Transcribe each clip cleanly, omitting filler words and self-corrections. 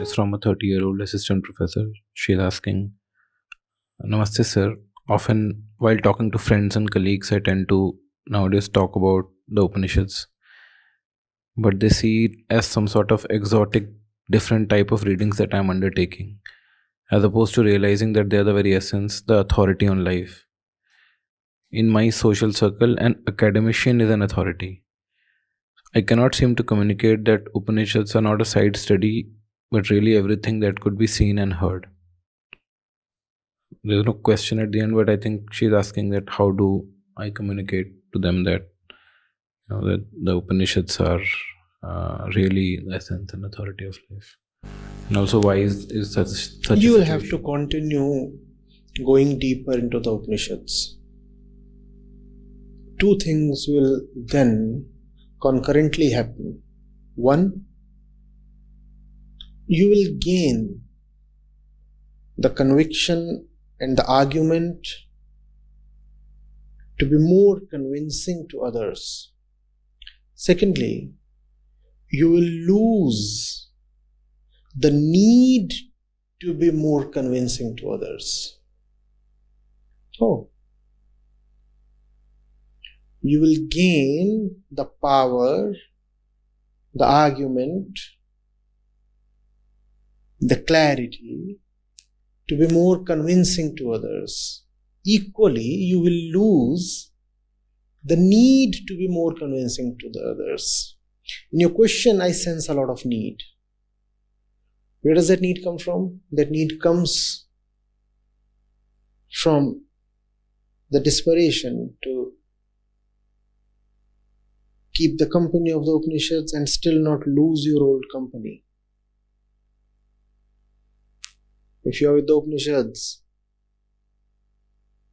is from a 30-year-old assistant professor. She's asking, Namaste, sir. Often, while talking to friends and colleagues, I tend to nowadays talk about the Upanishads, but they see it as some sort of exotic, different type of readings that I'm undertaking, as opposed to realizing that they are the very essence, the authority on life. In my social circle, an academician is an authority. I cannot seem to communicate that Upanishads are not a side study, but really everything that could be seen and heard. There's no question at the end, but I think she's asking that how do I communicate to them that that the Upanishads are really the essence and authority of life, and also why is such You a will have to situation? continue going deeper into the Upanishads. Two things will then concurrently happen. One, you will gain the conviction and the argument to be more convincing to others. Secondly, you will lose the need to be more convincing to others. Oh, you will gain the power, the argument, the clarity to be more convincing to others. Equally, you will lose the need to be more convincing to the others. In your question, I sense a lot of need. Where does that need come from? That need comes from the desperation to keep the company of the Upanishads and still not lose your old company. If you are with the Upanishads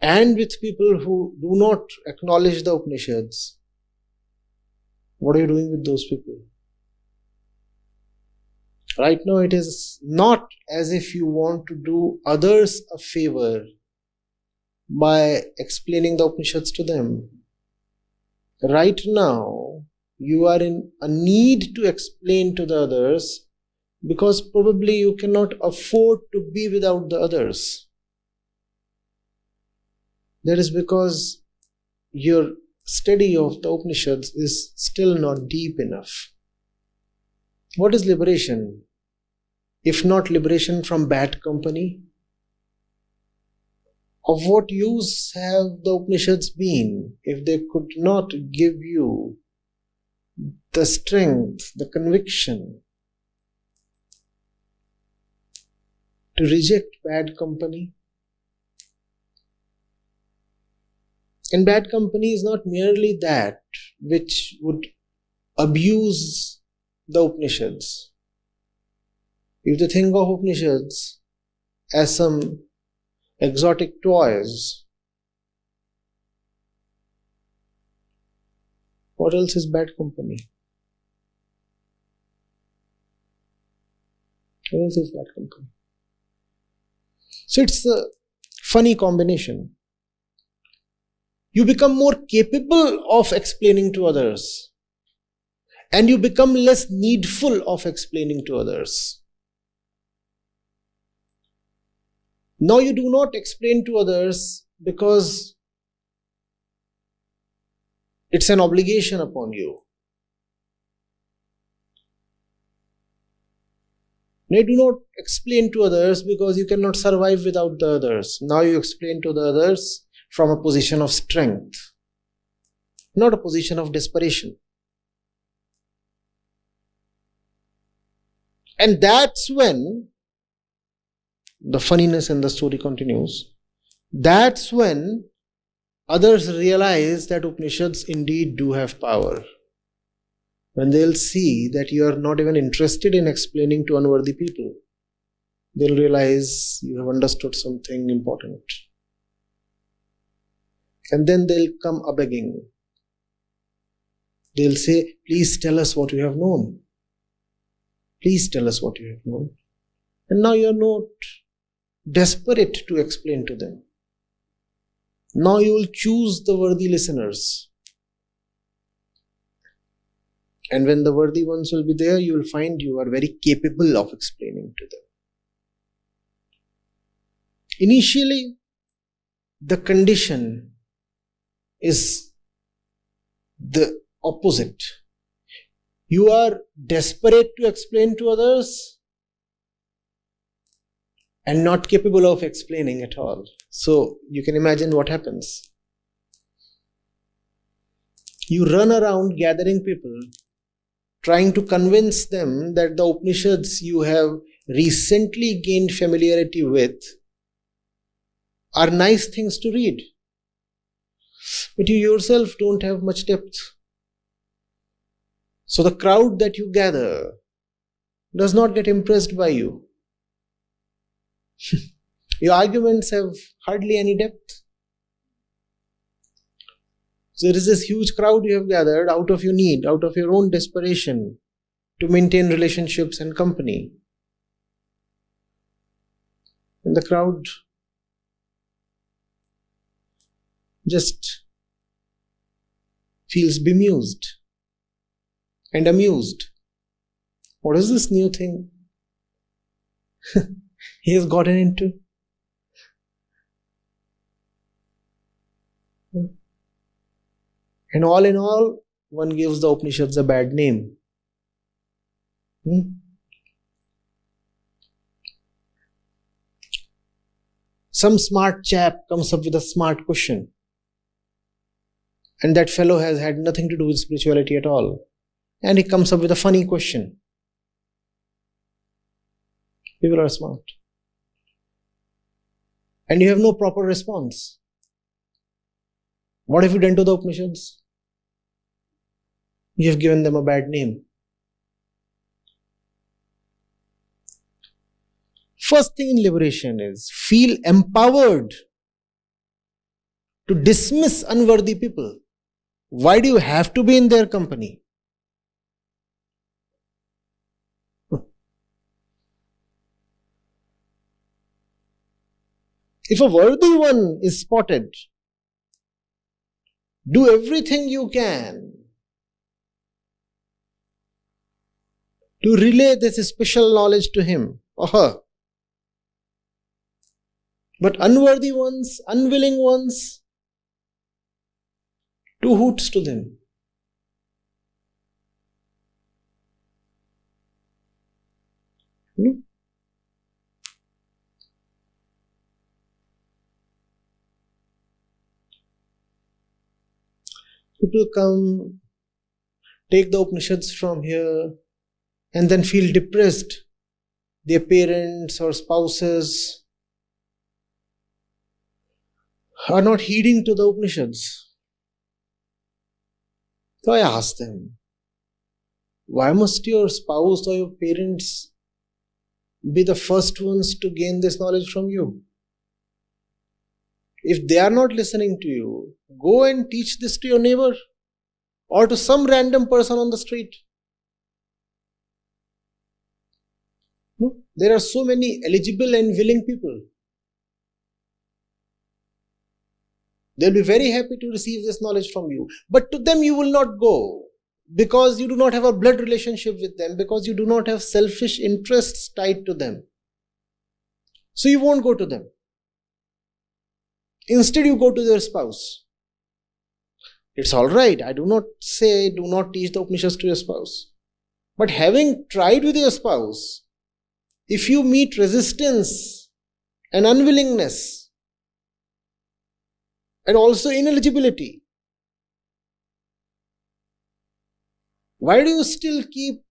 and with people who do not acknowledge the Upanishads, what are you doing with those people? Right now, it is not as if you want to do others a favor by explaining the Upanishads to them. Right now, you are in a need to explain to the others because probably you cannot afford to be without the others. That is because your study of the Upanishads is still not deep enough. What is liberation? If not liberation from bad company? Of what use have the Upanishads been if they could not give you the strength, the conviction to reject bad company? And bad company is not merely that which would abuse the Upanishads. If you think of Upanishads as some exotic toys, what else is bad company? What else is bad company? So it's a funny combination. You become more capable of explaining to others, and you become less needful of explaining to others. Now you do not explain to others because it's an obligation upon you. Now you do not explain to others because you cannot survive without the others. Now you explain to the others from a position of strength, not a position of desperation. And that's when the funniness in the story continues. That's when others realize that Upanishads indeed do have power. When they'll see that you are not even interested in explaining to unworthy people, they'll realize you have understood something important. And then they'll come a-begging. They'll say, please tell us what you have known. Please tell us what you have known. And now you're not desperate to explain to them. Now you will choose the worthy listeners. And when the worthy ones will be there, you will find you are very capable of explaining to them. Initially, the condition is the opposite. You are desperate to explain to others and not capable of explaining at all. So you can imagine what happens. You run around gathering people, trying to convince them that the Upanishads you have recently gained familiarity with are nice things to read. But you yourself don't have much depth. So the crowd that you gather does not get impressed by you. Your arguments have hardly any depth. So there is this huge crowd you have gathered out of your need, out of your own desperation to maintain relationships and company. And the crowd just feels bemused and amused. What is this new thing he has gotten into? And all in all, one gives the Upanishads a bad name. Some smart chap comes up with a smart question, and that fellow has had nothing to do with spirituality at all, and he comes up with a funny question. People are smart. And you have no proper response. What have you done to the Upanishads? You have given them a bad name. First thing in liberation is feel empowered to dismiss unworthy people. Why do you have to be in their company? If a worthy one is spotted, do everything you can to relay this special knowledge to him or her. But unworthy ones, unwilling ones, two hoots to them. People come, take the Upanishads from here, and then feel depressed. Their parents or spouses are not heeding to the Upanishads. So I ask them, why must your spouse or your parents be the first ones to gain this knowledge from you? If they are not listening to you, go and teach this to your neighbor or to some random person on the street. No? There are so many eligible and willing people. They'll be very happy to receive this knowledge from you. But to them you will not go because you do not have a blood relationship with them, because you do not have selfish interests tied to them. So you won't go to them. Instead, you go to their spouse. It's all right. I do not say do not teach the Upanishads to your spouse. But having tried with your spouse, if you meet resistance and unwillingness and also ineligibility, why do you still keep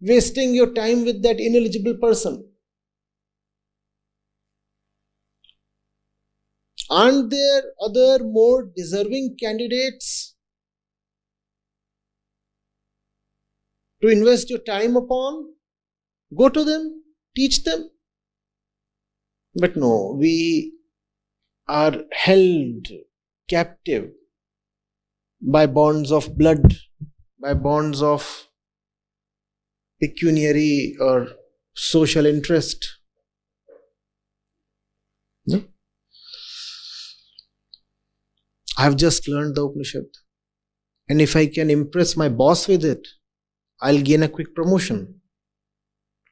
wasting your time with that ineligible person? Aren't there other more deserving candidates to invest your time upon? Go to them, teach them. But no, we are held captive by bonds of blood, by bonds of pecuniary or social interest. No? I have just learned the Upanishad, and if I can impress my boss with it, I'll gain a quick promotion.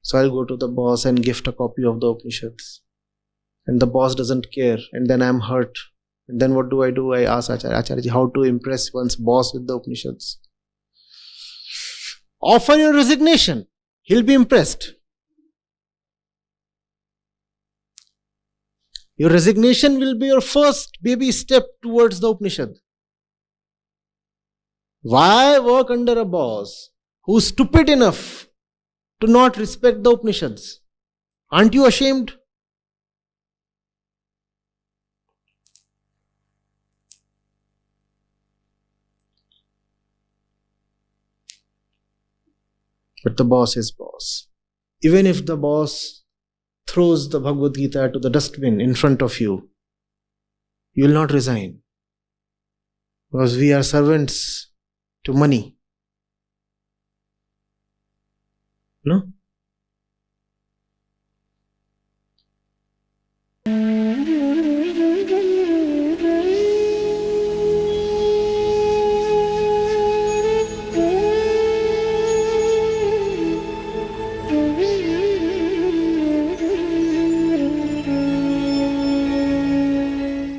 So I'll go to the boss and gift a copy of the Upanishads. And the boss doesn't care. And then I'm hurt. And then what do? I ask Acharya, how to impress one's boss with the Upanishads. Offer your resignation. He'll be impressed. Your resignation will be your first baby step towards the Upanishad. Why work under a boss who's stupid enough to not respect the Upanishads? Aren't you ashamed? But the boss is boss. Even if the boss throws the Bhagavad Gita to the dustbin in front of you, you will not resign. Because we are servants to money. No?